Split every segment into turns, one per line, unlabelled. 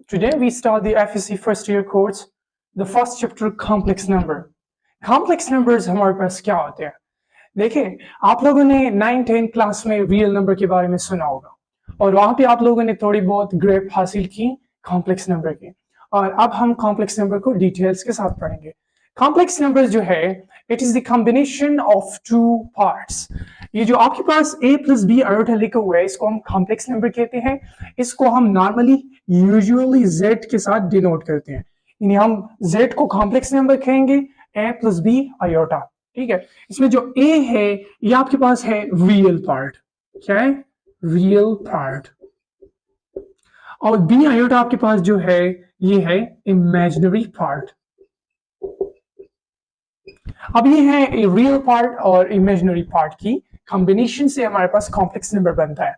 Today we start the FSC first year course, the first chapter complex number. Complex numbers हमारे पास क्या होते हैं? देखिए, आप लोगों ने 9-10 क्लास में रियल नंबर के बारे में सुना होगा और वहां पे आप लोगों ने थोड़ी बहुत ग्रेप हासिल की कॉम्प्लेक्स नंबर की। और अब हम कॉम्प्लेक्स नंबर को डिटेल्स के साथ पढ़ेंगे। कॉम्प्लेक्स नंबर जो है, it is the combination of two parts. ये जो आपके पास a प्लस बी आयोटा लिखा हुआ है, इसको हम कॉम्प्लेक्स नंबर कहते हैं। इसको हम नॉर्मली यूजुअली z के साथ डिनोट करते हैं, यानी हम z को कॉम्प्लेक्स नंबर कहेंगे a प्लस बी आयोटा। ठीक है, इसमें जो a है ये आपके पास है रियल पार्ट। क्या है? Real part. और बी आयोटा आपके पास जो है ये है इमेजिनरी पार्ट। अब ये है रियल पार्ट और इमेजिनरी पार्ट की कॉम्बिनेशन से हमारे पास कॉम्प्लेक्स नंबर बनता है।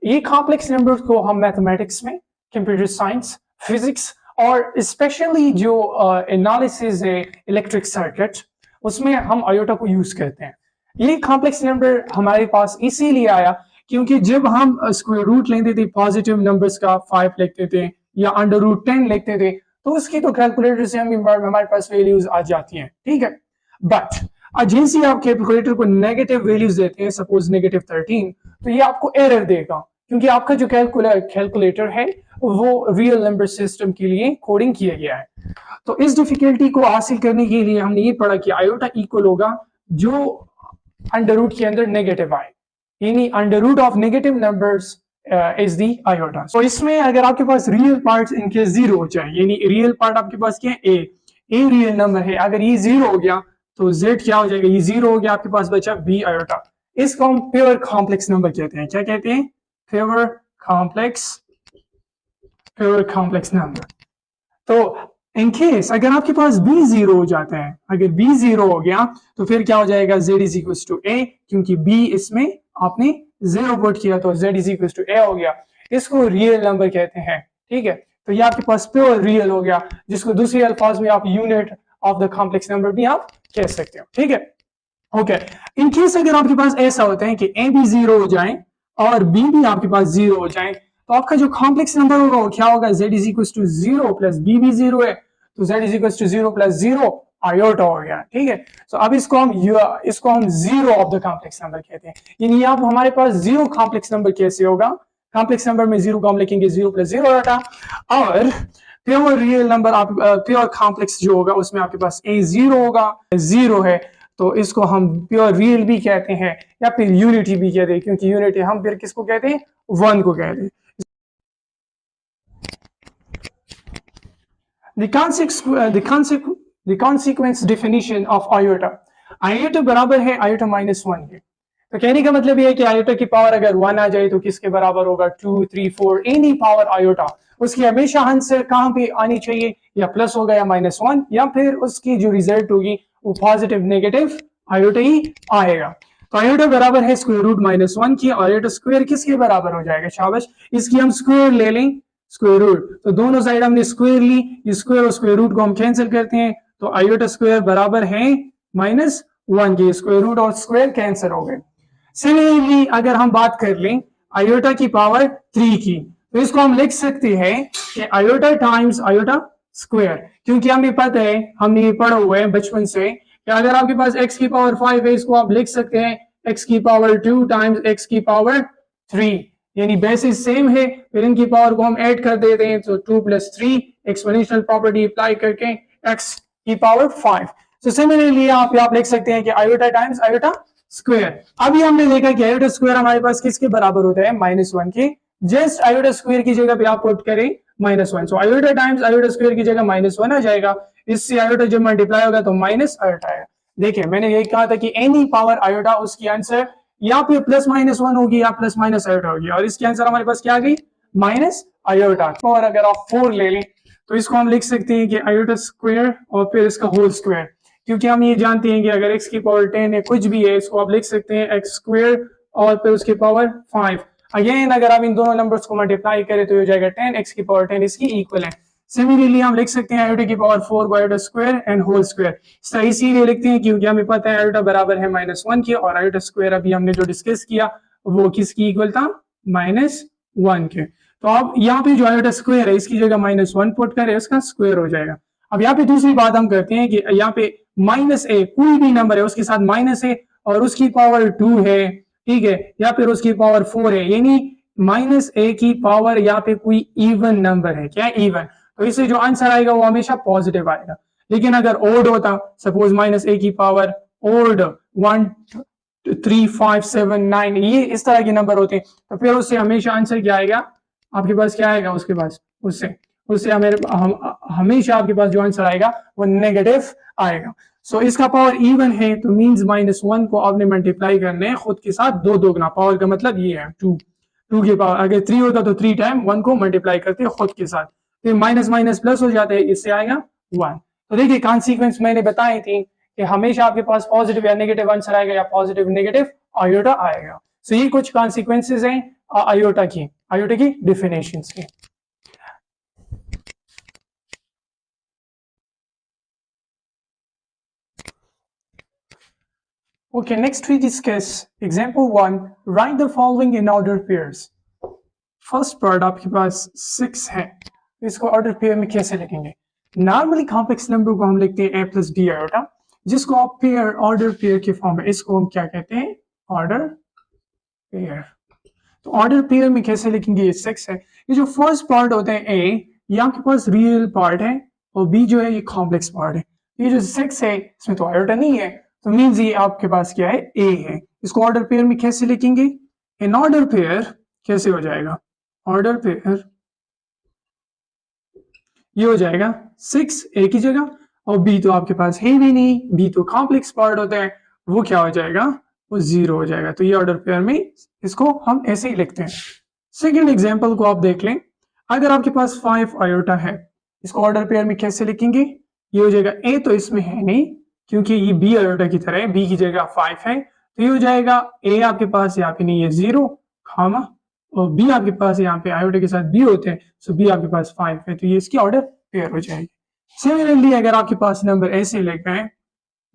ये कॉम्प्लेक्स नंबर को हम मैथमेटिक्स में, कंप्यूटर साइंस, फिजिक्स और स्पेशली जो एनालिसिस है इलेक्ट्रिक सर्किट, उसमें हम आयोटा को यूज करते हैं। ये कॉम्प्लेक्स नंबर हमारे पास इसीलिए आया क्योंकि जब हम स्क्वायर रूट लेते थे पॉजिटिव नंबर्स का 5 लिखते थे या अंडर रूट 10 लिखते थे, तो उसकी तो कैलकुलेटर से हमारे पास वैल्यूज आ जाती हैं। ठीक है, बट जैसे आप कैलकुलेटर को नेगेटिव वैल्यूज देते हैं, सपोज नेगेटिव 13, तो ये आपको एरर देगा क्योंकि आपका जो कैलकुलेटर है वो रियल नंबर सिस्टम के लिए कोडिंग किया गया है। तो इस डिफिकल्टी को हासिल करने के लिए हमने ये पढ़ा कि आयोटा इक्वल होगा जो अंडर रूट के अंदर नेगेटिव आए, यानी under root of negative numbers is the iota. तो इसमें अगर आपके पास रियल पार्ट इनके जीरो हो जाए, यानी रियल पार्ट आपके पास क्या है? ए रियल नंबर है, अगर ये जीरो हो गया तो z क्या हो जाएगा? ये जीरो हो गया, आपके पास बचा बी आयोटा। इसको हम प्योर कॉम्प्लेक्स नंबर कहते हैं। क्या कहते हैं? Pure complex number. तो इन केस अगर आपके पास b जीरो हो जाता है, अगर b जीरो हो गया तो फिर क्या हो जाएगा? z is equal to a, क्योंकि b इसमें आपने जीरो पुट किया तो z is equal to a हो गया। इसको रियल नंबर कहते हैं। ठीक है, तो ये आपके पास प्योर रियल हो गया, जिसको दूसरे अल्फाज में आप unit of the complex number भी आप कह सकते हो। ठीक है, ओके। इन केस अगर आपके पास ऐसा होता है कि a भी जीरो हो जाए और b भी आपके पास जीरो हो जाए, तो आपका जो कॉम्प्लेक्स नंबर होगा वो क्या होगा? z is equal to zero plus b भी जीरो है, तो z is equal to zero plus zero iota हो गया। ठीक है, तो अब इसको हम zero of the complex number कहते हैं। यानी अब हमारे पास जीरो कॉम्प्लेक्स नंबर कैसे होगा? कॉम्प्लेक्स नंबर में जीरो को हम लिखेंगे जीरो प्लस जीरो आयोटा, और प्योर रियल नंबर आप प्योर कॉम्प्लेक्स जो होगा उसमें आपके पास a जीरो होगा, जीरो है तो इसको हम प्योर रियल भी कहते हैं या फिर यूनिटी भी कहते हैं, क्योंकि यूनिटी हम फिर किसको कहते हैं? 1 को कहते हैं। The consequence definition of iota. Iota बराबर है आयोटा माइनस 1 के। तो कहने का मतलब यह है कि आयोटा की पावर अगर 1 आ जाए तो किसके बराबर होगा? 2, 3, 4 एनी पावर आयोटा, उसकी हमेशा आंसर कहां पे आनी चाहिए? या प्लस होगा या माइनस 1, या फिर उसकी जो रिजल्ट होगी वो पॉजिटिव नेगेटिव आयोटा ही आएगा। तो आयोटा बराबर है स्क्वायर रूट माइनस 1 की। आयोटा स्क्वायर किसके बराबर हो जाएगा? शाबाश, इसकी हम स्क्वायर ले लें, स्क्वायर रूट। तो दोनों साइड हमने स्क्वायर ली, स्क्वायर और स्क्वायर रूट को हम कैंसिल करते हैं, तो आयोटा स्क्वायर बराबर है माइनस 1 की। स्क्वायर रूट और स्क्वायर कैंसिल हो गए। सिमिलरली अगर हम बात कर लें आयोटा की पावर 3 की, तो इसको हम लिख सकते हैं कि आयोटा टाइम्स आयोटा स्क्वायर, क्योंकि हमें पता है, हमने ये पढ़ा हुआ है बचपन से कि अगर आपके पास x की पावर 5 है, इसको आप लिख सकते हैं x की पावर 2 टाइम्स x की पावर 3, यानी बेसिस सेम है, फिर इनकी पावर को हम ऐड कर देते हैं, तो 2 प्लस 3 एक्सपोनेंशियल प्रॉपर्टी अप्लाई करके x की पावर 5। तो सिमिलरली आप लिख सकते हैं कि आयोटा टाइम्स आयोटा स्क्वायर। अभी हमने देखा कि आयोटा स्क्वायर हमारे पास किसके बराबर होता है? माइनस 1 के। जस्ट आयोटा स्क्वायर की जगह पे आप पुट करें minus 1, so iota times iota square की जगह माइनस 1 आ जाएगा। इससे आयोटा जब मल्टीप्लाई होगा तो माइनस आयोटा आएगा। देखिए, मैंने यही कहा था कि एनी पावर आयोटा उसकी आंसर या फिर प्लस माइनस 1 होगी या प्लस माइनस आयोटा होगी, और इसकी आंसर हमारे पास क्या आ गई? Minus iota. और अगर आप 4 ले लें तो इसको हम लिख सकते हैं कि आयोटा स्क्वायर और फिर इसका होल स्क्वायर, क्योंकि हम ये जानते हैं कि अगर x की पावर 10 है, कुछ भी है, इसको आप लिख सकते हैं x स्क्वायर और फिर उसकी पावर 5। अगेन अगर आप इन दोनों नंबर्स को मल्टीप्लाई करें तो हो जाएगा 10, x की पावर 10 इसकी इक्वल है। सिमिलरली हम लिख सकते हैं आयोटा की पावर 4 को iota square and whole square. सही इसीलिए लिखते हैं क्योंकि हमें पता है आयोटा बराबर है माइनस 1 के, और आयोटा स्क्वायर अभी हमने जो डिस्कस किया वो किसकी इक्वल था? माइनस 1 के। तो अब यहाँ पे जो आयोटा स्क्वायर है इसकी जगह -1 पुट करें, उसका स्क्वायर हो जाएगा। अब यहाँ पे दूसरी बात हम करते हैं कि यहाँ पे -a कोई भी नंबर है उसके साथ माइनस है और उसकी पावर 2 है, ठीक है, या फिर उसकी पावर 4 है, यानी -a की पावर यहाँ पे कोई इवन नंबर है, क्या इवन, तो इससे जो आंसर आएगा वो हमेशा पॉजिटिव आएगा। लेकिन अगर ओड होता, सपोज -a की पावर ओड 1 3 5 7 9 ये इस तरह के नंबर होते हैं, तो फिर उससे हमेशा आंसर क्या आएगा आपके पास, क्या आएगा उसके पास, उससे उससे हमेशा आपके पास जो आंसर आएगा वो नेगेटिव आएगा। सो इसका पावर इवन है तो मींस -1 को आपने मल्टीप्लाई करने हैं खुद के साथ दो गुना, पावर का मतलब ये है 2 के पावर, अगर 3 होता तो 3 टाइम 1 को मल्टीप्लाई करते हैं खुद के साथ, फिर माइनस माइनस प्लस हो जाता है, इससे आएगा 1। तो देखिए कॉन्सिक्वेंस मैंने बताई थी कि हमेशा आपके पास पॉजिटिव या नेगेटिव आंसर आएगा या पॉजिटिव नेगेटिव आयोटा आएगा। सो ये कुछ कॉन्सिक्वेंसेज हैं आयोटा की डेफिनेशंस की। Okay, next we discuss example 1. Write the following in order pairs. First part आपके पास 6 है, इसको ऑर्डर पेयर में कैसे लिखेंगे? नॉर्मली कॉम्प्लेक्स नंबर को हम लिखते हैं a प्लस डी आयोटा, जिसको आप पेयर ऑर्डर पेयर के फॉर्म में, इसको हम क्या कहते हैं? Order pair. तो ऑर्डर पेयर में कैसे लिखेंगे? ये 6 है, ये जो फर्स्ट पार्ट होता है a, ये आपके पास रियल पार्ट है और b जो है ये कॉम्प्लेक्स पार्ट है। ये जो 6 है इसमें तो आयोटा नहीं है, तो मीन्स ये आपके पास क्या है? a है। इसको ऑर्डर पेयर में कैसे लिखेंगे? इन ऑर्डर पेयर कैसे हो जाएगा? ऑर्डर पेयर ये हो जाएगा 6 a की जगह, और b तो आपके पास है भी नहीं, b तो कॉम्प्लेक्स पार्ट होता है, वो क्या हो जाएगा? वो 0 हो जाएगा। तो ये ऑर्डर पेयर में इसको हम ऐसे ही लिखते हैं। सेकेंड एग्जाम्पल को आप देख लें, अगर आपके पास 5 आयोटा है, इसको ऑर्डर पेयर में कैसे लिखेंगे? ये हो जाएगा a तो इसमें है नहीं क्योंकि ये b आयोटा की तरह है, b की जगह 5 है, तो ये हो जाएगा a आपके पास यहाँ पे नहीं है 0 खामा, और b आपके पास यहाँ पे आयोटा के साथ b होते हैं, सो b आपके पास 5 है, तो ये इसकी ऑर्डर पेयर हो जाएगी। सिमिलरली अगर आपके पास नंबर ऐसे लिखा है,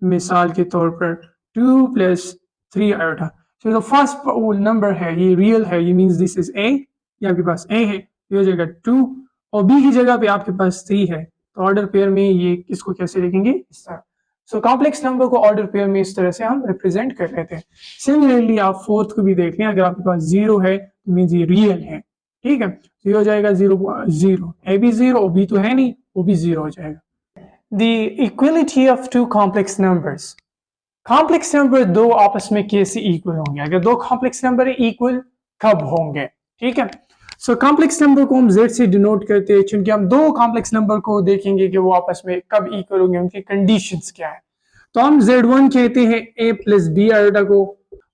मिसाल के तौर पर 2 + 3 आयोटा, सो जो फर्स्ट नंबर है ये रियल है, ये मींस दिस इज a, ये आपके पास a है, ये हो जाएगा 2, और b की जगह पे आपके पास 3 है, तो ऑर्डर पेयर में ये इसको कैसे लिखेंगे? इस तरह। सो कॉम्प्लेक्स नंबर को ऑर्डर पेयर में इस तरह से हम रिप्रेजेंट कर लेते हैं। सिमिलरली आप फोर्थ को भी देख लें, अगर आपके पास 0 है तो मींस ये रियल है, ठीक है, तो ये हो जाएगा 0 0, a भी 0, b तो है नहीं, वो भी 0 हो जाएगा। The equality of two complex numbers, complex number दो आपस में कैसे इक्वल होंगे? अगर दो कॉम्प्लेक्स नंबर इक्वल कब होंगे? ठीक है, सो कॉम्प्लेक्स नंबर को हम z से डिनोट करते हैं, क्योंकि हम दो कॉम्प्लेक्स नंबर को देखेंगे कि वो आपस में कब इक्वल होंगे, उनकी कंडीशंस क्या है। तो हम z1 कहते हैं a प्लस b आयोटा को,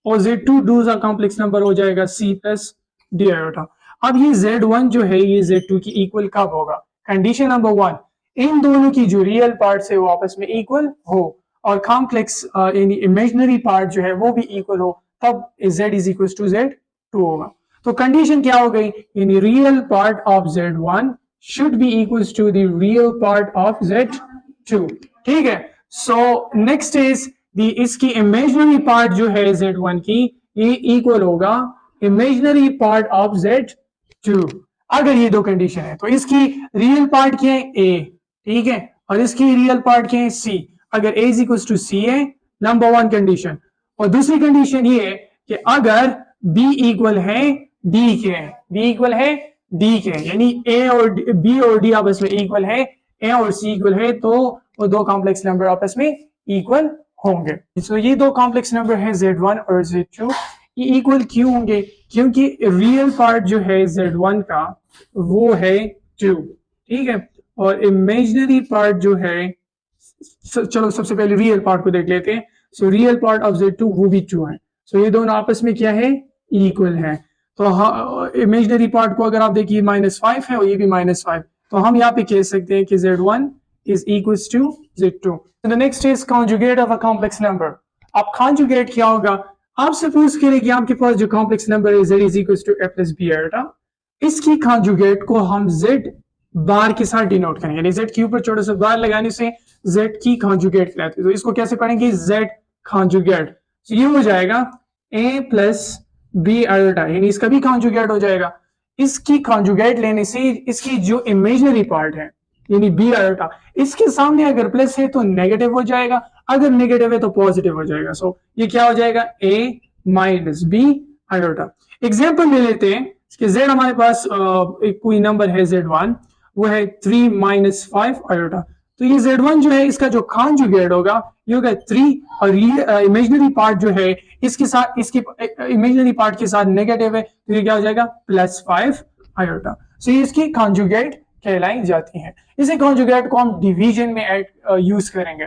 और z2 दूसरा कॉम्प्लेक्स नंबर हो जाएगा c प्लस d आयोटा। अब ये z1 जो है ये z2 की इक्वल कब होगा? कंडीशन नंबर 1, इन दोनों की जो रियल पार्ट है वो आपस में इक्वल हो, और कॉम्प्लेक्स यानी इमेजिनरी पार्ट जो है वो भी इक्वल हो, तब z is equal to z2 होगा। तो कंडीशन क्या हो गई? यानी real part of z1 should be equal to the real part of z2, ठीक है। सो नेक्स्ट इज दी, इसकी इमेजिनरी पार्ट जो है z1 की, ये इक्वल होगा इमेजिनरी पार्ट ऑफ z2। अगर ये दो कंडीशन है तो इसकी रियल पार्ट क्या है? a, ठीक है, और इसकी रियल पार्ट क्या है? c। अगर a इज इक्वल टू c है, नंबर 1 कंडीशन, और दूसरी कंडीशन ये है कि अगर b इक्वल है d के, b इक्वल है d के, यानी a और b और d आपस में इक्वल है, a और c इक्वल है, तो वो दो कॉम्प्लेक्स नंबर आपस में इक्वल होंगे। सो ये दो कॉम्प्लेक्स नंबर है z1 और z2, ये इक्वल क्यों होंगे? क्योंकि रियल पार्ट जो है z1 का वो है 2, ठीक है, और इमेजिनरी पार्ट जो है, चलो सबसे पहले रियल पार्ट को देख लेते हैं। So real part of z2 वो भी 2 है, सो ये दोनों आपस में क्या है? इक्वल है। तो इमेजिनरी पार्ट को अगर आप देखिए -5 है और ये भी -5, तो हम यहाँ पे कह सकते हैं कि z1 is equals to z2। So the next is conjugate of a complex number। अब conjugate क्या होगा? आप सपोज करें कि आपके पास जो कॉम्प्लेक्स नंबर है z is equals to a plus b iota, इसकी conjugate को हम z बार के साथ डिनोट करेंगे, यानी z के ऊपर छोटा सा बार लगाने से z की conjugate कहलाती है। तो इसको कैसे पढ़ेंगे? z conjugate। तो ये हो जाएगा a plus b आयोटा, यानी इसका भी conjugate हो जाएगा। इसकी कॉन्जुगेट लेने से इसकी जो इमेजिनरी पार्ट है यानी बी आयोटा, इसके सामने अगर प्लस है तो नेगेटिव हो जाएगा, अगर नेगेटिव है तो पॉजिटिव हो जाएगा। सो ये क्या हो जाएगा, ए माइनस बी आयोटा। एग्जाम्पल ले लेते हैं कि z हमारे पास एक कोई नंबर है z1, वो है 3 माइनस 5 आयोटा। तो ये z1 जो है इसका जो कॉन्जुगेट होगा ये होगा 3, और ये इमेजिनरी पार्ट जो है इसके साथ, इसकी इमेजिनरी पार्ट के साथ नेगेटिव है, तो ये क्या हो जाएगा प्लस 5 आयोटा। सो ये इसकी कॉन्जुगेट कहलाई जाती है। इसी कॉन्जुगेट को हम डिवीजन में यूज करेंगे।